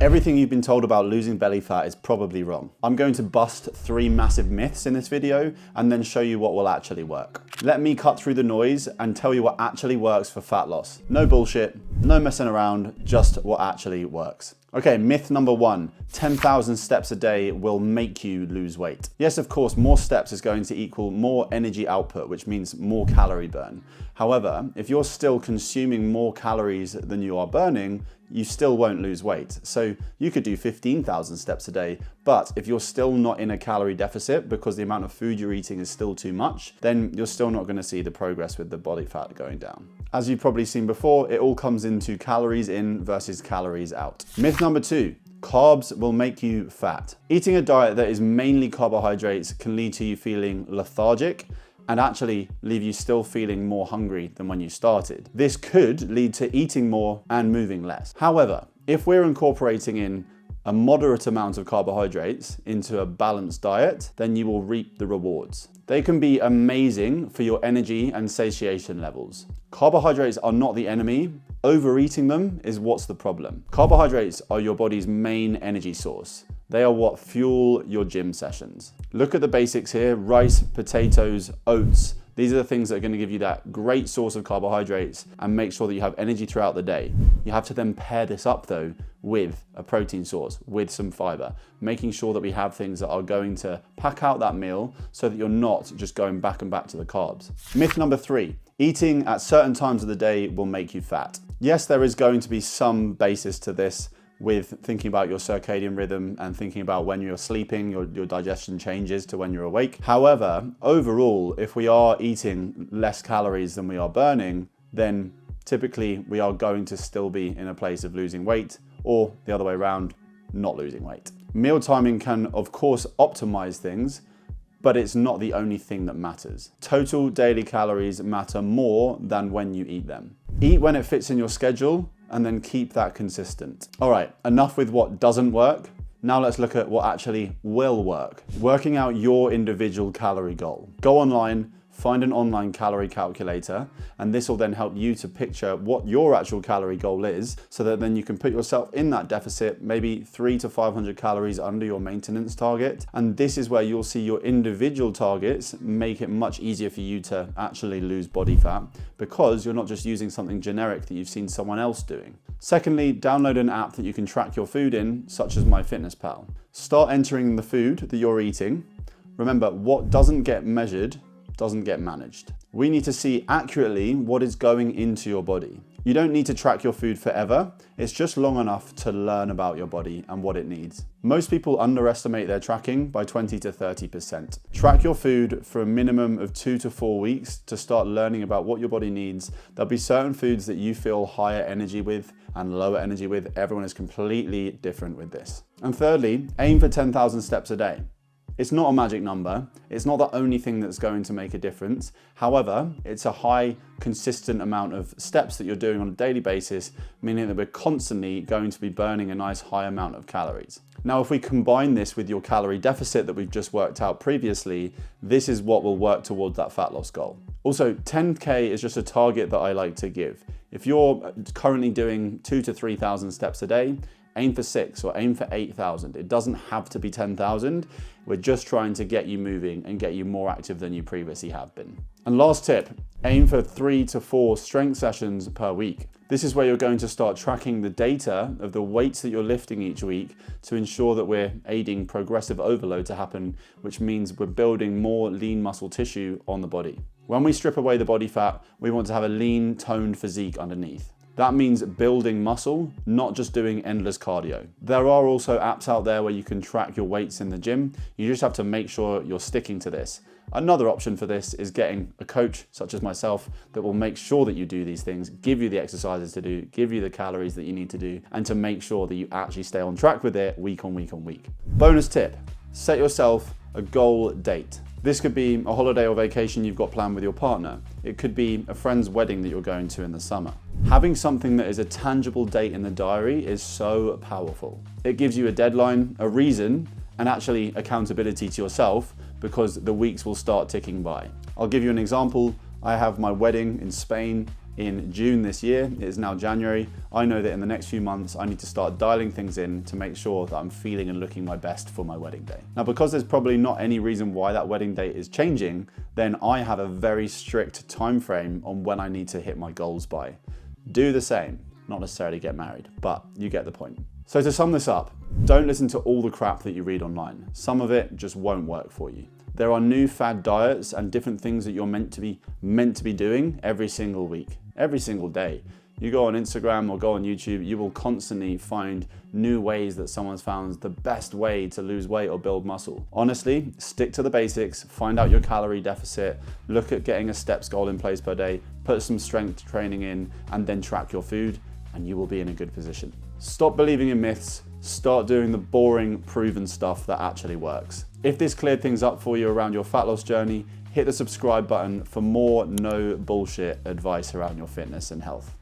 Everything you've been told about losing belly fat is probably wrong. I'm going to bust 3 massive myths in this video and then show you what will actually work. Let me cut through the noise and tell you what actually works for fat loss. No bullshit, no messing around, just what actually works. Okay, myth number 1, 10,000 steps a day will make you lose weight. Yes, of course, more steps is going to equal more energy output, which means more calorie burn. However, if you're still consuming more calories than you are burning, you still won't lose weight. So you could do 15,000 steps a day, but if you're still not in a calorie deficit because the amount of food you're eating is still too much, then you're still not going to see the progress with the body fat going down. As you've probably seen before, it all comes into calories in versus calories out. Myth number 2. Carbs will make you fat. Eating a diet that is mainly carbohydrates can lead to you feeling lethargic and actually leave you still feeling more hungry than when you started. This could lead to eating more and moving less. However, if we're incorporating in a moderate amount of carbohydrates into a balanced diet, then you will reap the rewards. They can be amazing for your energy and satiation levels. Carbohydrates are not the enemy. Overeating them is what's the problem. Carbohydrates are your body's main energy source. They are what fuel your gym sessions. Look at the basics here: rice, potatoes, oats. These are the things that are going to give you that great source of carbohydrates and make sure that you have energy throughout the day. You have to then pair this up though with a protein source, with some fiber, making sure that we have things that are going to pack out that meal so that you're not just going back and back to the carbs. Myth number 3, eating at certain times of the day will make you fat. Yes, there is going to be some basis to this with thinking about your circadian rhythm and thinking about when you're sleeping, your digestion changes to when you're awake. However, overall, if we are eating less calories than we are burning, then typically we are going to still be in a place of losing weight, or the other way around, not losing weight. Meal timing can, of course, optimize things, but it's not the only thing that matters. Total daily calories matter more than when you eat them. Eat when it fits in your schedule, and then keep that consistent. All right, enough with what doesn't work. Now let's look at what actually will work. Working out your individual calorie goal. Go online, find an online calorie calculator, and this will then help you to picture what your actual calorie goal is, so that then you can put yourself in that deficit, maybe 300 to 500 calories under your maintenance target. And this is where you'll see your individual targets make it much easier for you to actually lose body fat, because you're not just using something generic that you've seen someone else doing. Secondly, download an app that you can track your food in, such as MyFitnessPal. Start entering the food that you're eating. Remember, what doesn't get measured doesn't get managed. We need to see accurately what is going into your body. You don't need to track your food forever. It's just long enough to learn about your body and what it needs. Most people underestimate their tracking by 20 to 30%. Track your food for a minimum of 2 to 4 weeks to start learning about what your body needs. There'll be certain foods that you feel higher energy with and lower energy with. Everyone is completely different with this. And thirdly, aim for 10,000 steps a day. It's not a magic number. It's not the only thing that's going to make a difference. However, it's a high, consistent amount of steps that you're doing on a daily basis, meaning that we're constantly going to be burning a nice high amount of calories. Now, if we combine this with your calorie deficit that we've just worked out previously, this is what will work towards that fat loss goal. Also, 10K is just a target that I like to give. If you're currently doing 2,000 to 3,000 steps a day, aim for 6 or aim for 8,000. It doesn't have to be 10,000. We're just trying to get you moving and get you more active than you previously have been. And last tip, aim for 3 to 4 strength sessions per week. This is where you're going to start tracking the data of the weights that you're lifting each week to ensure that we're aiding progressive overload to happen, which means we're building more lean muscle tissue on the body. When we strip away the body fat, we want to have a lean, toned physique underneath. That means building muscle, not just doing endless cardio. There are also apps out there where you can track your weights in the gym. You just have to make sure you're sticking to this. Another option for this is getting a coach such as myself that will make sure that you do these things, give you the exercises to do, give you the calories that you need to do, and to make sure that you actually stay on track with it week on week on week. Bonus tip, set yourself a goal date. This could be a holiday or vacation you've got planned with your partner. It could be a friend's wedding that you're going to in the summer. Having something that is a tangible date in the diary is so powerful. It gives you a deadline, a reason, and actually accountability to yourself, because the weeks will start ticking by. I'll give you an example. I have my wedding in Spain in June this year. It is now January. I know that in the next few months, I need to start dialing things in to make sure that I'm feeling and looking my best for my wedding day. Now, because there's probably not any reason why that wedding date is changing, then I have a very strict time frame on when I need to hit my goals by. Do the same, not necessarily get married, but you get the point. So to sum this up, don't listen to all the crap that you read online. Some of it just won't work for you. There are new fad diets and different things that you're meant to be doing every single week, every single day. You go on Instagram or go on YouTube, you will constantly find new ways that someone's found the best way to lose weight or build muscle. Honestly, stick to the basics, find out your calorie deficit, look at getting a steps goal in place per day, put some strength training in, and then track your food, and you will be in a good position. Stop believing in myths, start doing the boring, proven stuff that actually works. If this cleared things up for you around your fat loss journey, hit the subscribe button for more no bullshit advice around your fitness and health.